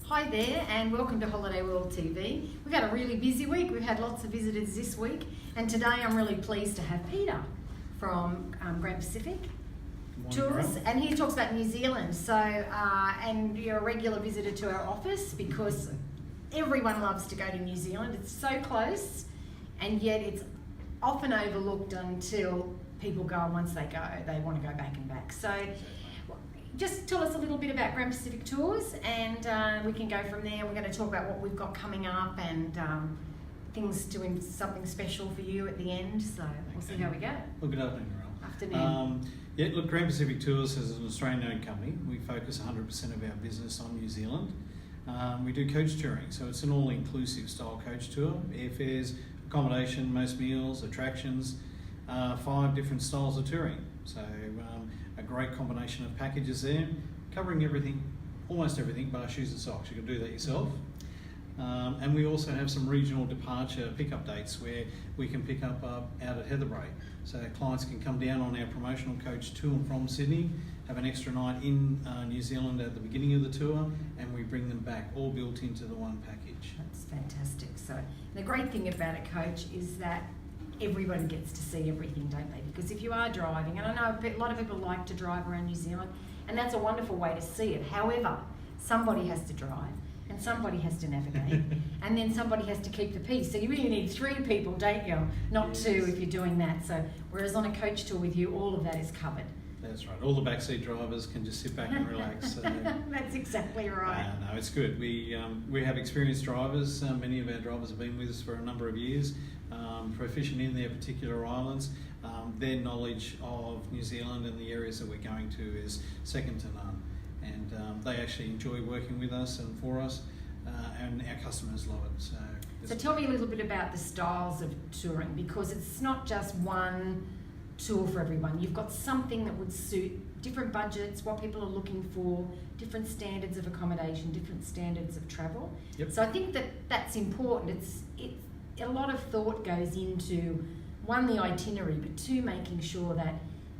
Hi there and welcome to Holiday World TV. We've had a really busy week. We've had lots of visitors this week and today I'm really pleased to have Peter from Grand Pacific Tours, and he talks about New Zealand. So, and you're a regular visitor to our office because everyone loves to go to New Zealand. It's so close and yet it's often overlooked until people go, once they go, they want to go back and back. So just tell us a little bit about Grand Pacific Tours and we can go from there. We're going to talk about what we've got coming up and things doing something special for you at the end. So we'll see how we go. Well, good afternoon, Narelle. Afternoon. Look, Grand Pacific Tours is an Australian-owned company. We focus 100% of our business on New Zealand. We do coach touring, so it's an all-inclusive style coach tour. Airfares, accommodation, most meals, attractions, 5 different styles of touring. So a great combination of packages there, covering everything, almost everything, bar shoes and socks. You can do that yourself. And we also have some regional departure pickup dates where we can pick up out at Heatherbray. So clients can come down on our promotional coach to and from Sydney, have an extra night in New Zealand at the beginning of the tour, and we bring them back, all built into the one package. That's fantastic. So the great thing about a coach is that everybody gets to see everything, don't they? Because if you are driving, and I know a lot of people like to drive around New Zealand, and that's a wonderful way to see it. However, somebody has to drive, and somebody has to navigate, and then somebody has to keep the peace. So you really need 3 people, don't you? Not Yes. 2 if you're doing that. So whereas on a coach tour with you, all of that is covered. That's right. All the backseat drivers can just sit back and relax. That's exactly right. No, it's good. We have experienced drivers. Many of our drivers have been with us for a number of years, proficient in their particular islands. Their knowledge of New Zealand and the areas that we're going to is second to none. And they actually enjoy working with us and for us, and our customers love it. So tell me a little bit about the styles of touring, because it's not just one tour for everyone. You've got something that would suit different budgets, what people are looking for, different standards of accommodation, different standards of travel. Yep. So I think that that's important. A lot of thought goes into, 1, the itinerary, but 2, making sure that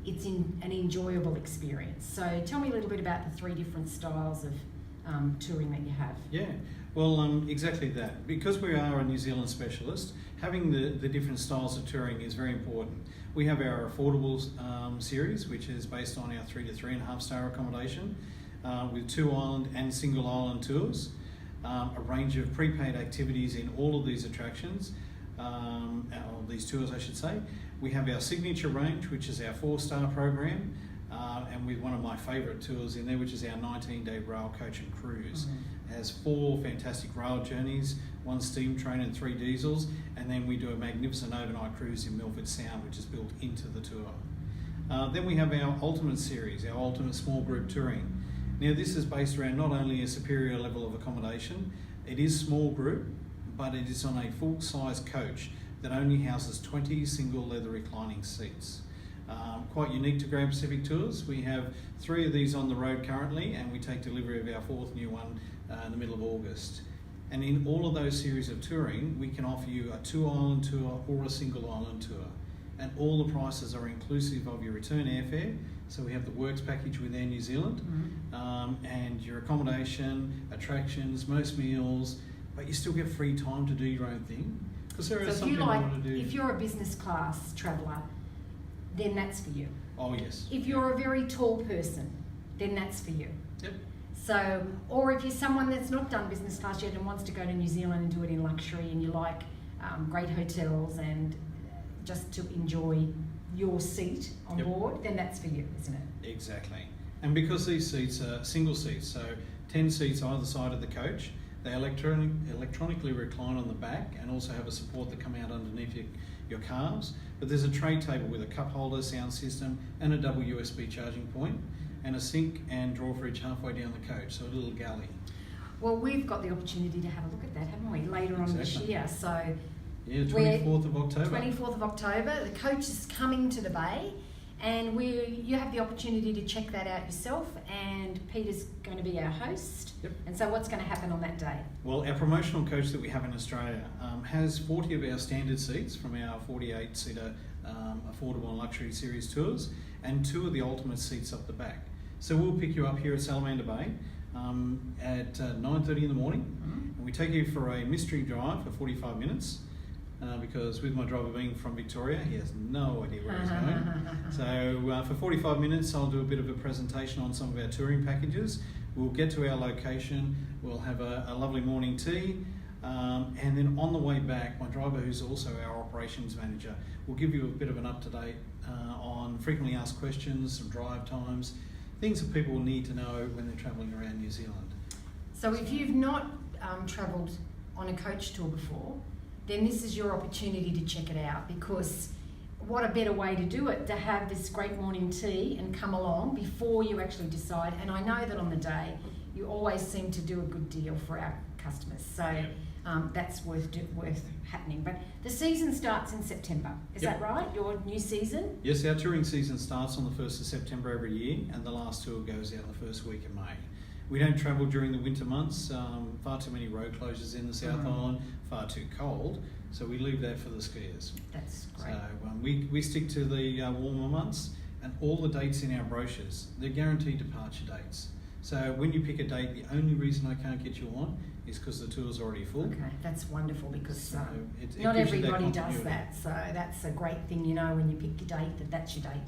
it's an enjoyable experience. So tell me a little bit about the 3 different styles of touring that you have. Yeah, well, exactly that. Because we are a New Zealand specialist, having the different styles of touring is very important. We have our affordable series, which is based on our 3 to 3.5 star accommodation, with 2 island and single island tours, a range of prepaid activities in all of these attractions, or these tours I should say. We have our signature range, which is our 4-star program, and with one of my favourite tours in there, which is our 19-day rail coach and cruise. Mm-hmm. It has 4 fantastic rail journeys, 1 steam train and 3 diesels, and then we do a magnificent overnight cruise in Milford Sound, which is built into the tour. Then we have our Ultimate series, our Ultimate Small Group Touring. Now this is based around not only a superior level of accommodation, it is small group, but it is on a full-size coach that only houses 20 single leather reclining seats. Quite unique to Grand Pacific Tours. We have 3 of these on the road currently, and we take delivery of our 4th new one in the middle of August. And in all of those series of touring, we can offer you a 2-island tour or a single island tour. And all the prices are inclusive of your return airfare. So we have the Works package with Air New Zealand, and your accommodation, attractions, most meals, but you still get free time to do your own thing. Because there is something I want to do. If you're a business class traveller, then that's for you. Oh yes. If you're a very tall person, then that's for you. Yep. So, or if you're someone that's not done business class yet and wants to go to New Zealand and do it in luxury, and you like great hotels and just to enjoy your seat on board, then that's for you, isn't it? Exactly. And because these seats are single seats, so 10 seats either side of the coach, they electronically recline on the back and also have a support that come out underneath your calves. But there's a tray table with a cup holder, sound system, and a double USB charging point, and a sink and drawer fridge halfway down the coach, so a little galley. Well, we've got the opportunity to have a look at that, haven't we, later on this year. So yeah, 24th of October. 24th of October. The coach is coming to the bay, and you have the opportunity to check that out yourself, and Peter's going to be our host. Yep. And so what's going to happen on that day? Well, our promotional coach that we have in Australia has 40 of our standard seats from our 48-seater affordable and luxury series tours, and 2 of the ultimate seats up the back. So we'll pick you up here at Salamander Bay at 9:30 in the morning, and we take you for a mystery drive for 45 minutes. Because with my driver being from Victoria, he has no idea where he's going. So for 45 minutes, I'll do a bit of a presentation on some of our touring packages. We'll get to our location, we'll have a lovely morning tea, and then on the way back, my driver, who's also our operations manager, will give you a bit of an up-to-date on frequently asked questions, some drive times, things that people need to know when they're travelling around New Zealand. So if you've not travelled on a coach tour before, then this is your opportunity to check it out, because what a better way to do it, to have this great morning tea and come along before you actually decide. And I know that on the day, you always seem to do a good deal for our customers. So that's worth happening. But the season starts in September, is that right? Your new season? Yes, our touring season starts on the 1st of September every year, and the last tour goes out the first week of May. We don't travel during the winter months, far too many road closures in the South Island, far too cold, so we leave that for the skiers. That's great. So we stick to the warmer months, and all the dates in our brochures, they're guaranteed departure dates. So when you pick a date, the only reason I can't get you on is because the tour's already full. Okay, that's wonderful, because it not gives you that everybody does continuity. that. So that's a great thing, you know, when you pick your date, that's your date,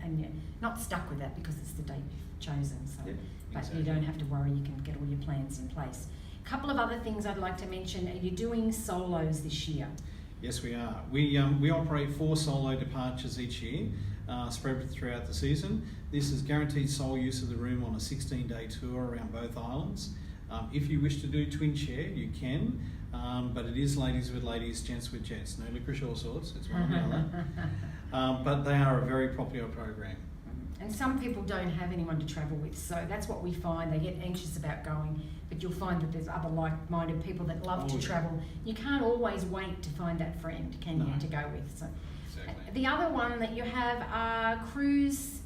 and you're not stuck with that because it's the date you've chosen. So. Yep. But Exactly. you don't have to worry, you can get all your plans in place. A couple of other things I'd like to mention. Are you doing solos this year? Yes, we are. We operate 4 solo departures each year, spread throughout the season. This is guaranteed sole use of the room on a 16-day tour around both islands. If you wish to do twin share, you can, but it is ladies with ladies, gents with gents. No licorice or sorts, it's one or the other. But they are a very popular program. And some people don't have anyone to travel with, so that's what we find. They get anxious about going, but you'll find that there's other like-minded people that love to travel. You can't always wait to find that friend, can you, to go with? So, Exactly. the other one that you have are cruise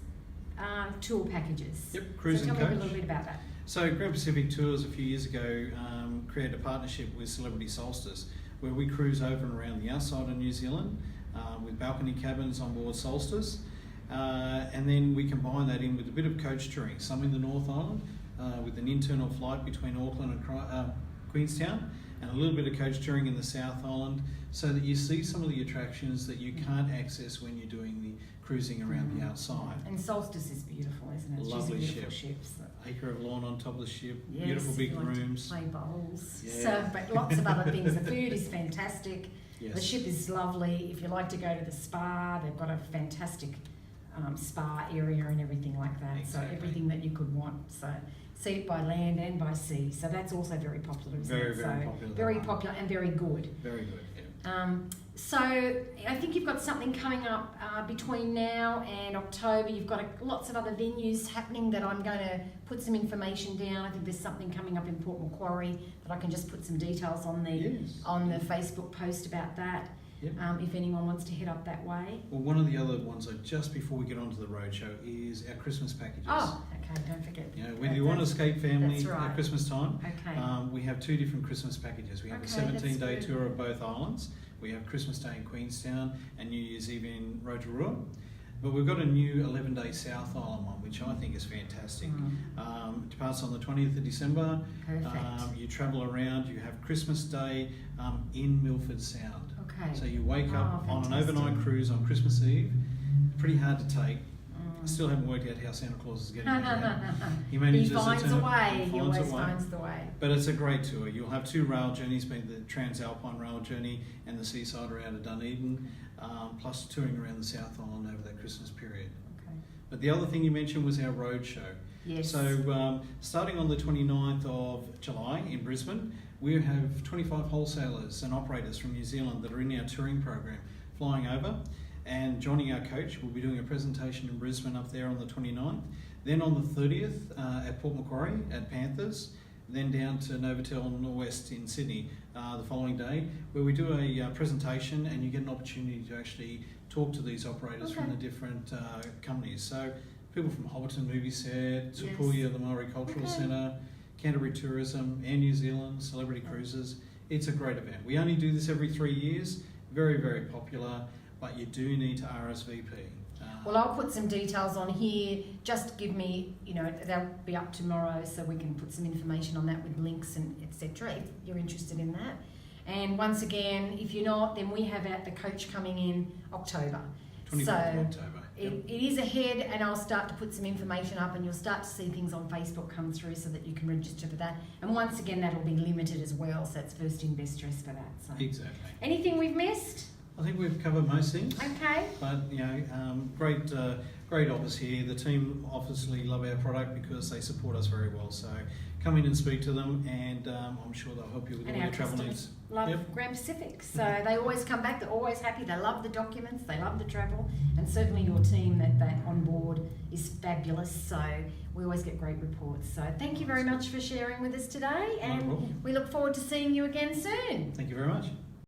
tour packages. Yep, cruise and so tell me a coach. little bit about that. So Grand Pacific Tours a few years ago created a partnership with Celebrity Solstice, where we cruise over and around the outside of New Zealand with balcony cabins on board Solstice. And then we combine that in with a bit of coach touring, some in the North Island with an internal flight between Auckland and Queenstown, and a little bit of coach touring in the South Island, so that you see some of the attractions that you can't access when you're doing the cruising around the outside. And Solstice is beautiful, isn't it? Lovely She's a beautiful ship. So. Acre of lawn on top of the ship, Yes, beautiful big if you want to rooms. play bowls. Yeah. So, but lots of other things. The food is fantastic. Yes. The ship is lovely. If you like to go to the spa, they've got a fantastic spa area and everything like that. Exactly. So everything that you could want. So see it by land and by sea. So that's also very popular, isn't Very, it? very so popular. very popular and very good. Very good, yeah. So I think you've got something coming up between now and October. You've got lots of other venues happening that I'm going to put some information down. I think there's something coming up in Port Macquarie that I can just put some details on the Facebook post about that. Yep. If anyone wants to head up that way. Well, one of the other ones, just before we get onto the roadshow, is our Christmas packages. Oh, okay, don't forget. You know, when you want to escape family that's right. at Christmas time, Okay. we have 2 different Christmas packages. We have Okay, a 17-day that's tour of both islands. We have Christmas Day in Queenstown and New Year's Eve in Rotorua. But we've got a new 11-day South Island one, which I think is fantastic. Departs on the 20th of December. Perfect. You travel around, you have Christmas Day in Milford Sound. Okay. So you wake up on an fantastic. overnight cruise on Christmas Eve. Pretty hard to take. I still haven't worked out how Santa Claus is getting into that. He manages He finds to a way. He finds always a way. finds the way. But it's a great tour. You'll have 2 rail journeys, being the Transalpine rail journey and the seaside around to Dunedin, plus touring around the South Island over that Christmas period. Okay. But the other thing you mentioned was our road show. Yes. So starting on the 29th of July in Brisbane, we have 25 wholesalers and operators from New Zealand that are in our touring program flying over. And joining our coach, we'll be doing a presentation in Brisbane up there on the 29th. Then on the 30th at Port Macquarie at Panthers. Then down to Novotel Norwest in Sydney the following day, where we do a presentation and you get an opportunity to actually talk to these operators from the different companies. So people from Hobbiton Movie Set, Tupuya, the Maori Cultural Centre, Canterbury Tourism, Air New Zealand, Celebrity Cruises. It's a great event. We only do this every 3 years. Very, very popular. But you do need to RSVP. Well, I'll put some details on here. Just give me, they'll be up tomorrow, so we can put some information on that with links and etc. if you're interested in that. And once again, if you're not, then we have the coach coming in October. 24th So of October. it is ahead, and I'll start to put some information up, and you'll start to see things on Facebook come through so that you can register for that. And once again, that'll be limited as well, so it's first in, best dress for that. So Exactly. anything we've missed? I think we've covered most things. Okay. But great offers here. The team obviously love our product because they support us very well. So come in and speak to them, and I'm sure they'll help you with all your travel needs. Love Yep. Grand Pacific, so they always come back. They're always happy. They love the documents. They love the travel, and certainly your team that on board is fabulous. So we always get great reports. So thank you very much for sharing with us today, No and problem. we look forward to seeing you again soon. Thank you very much.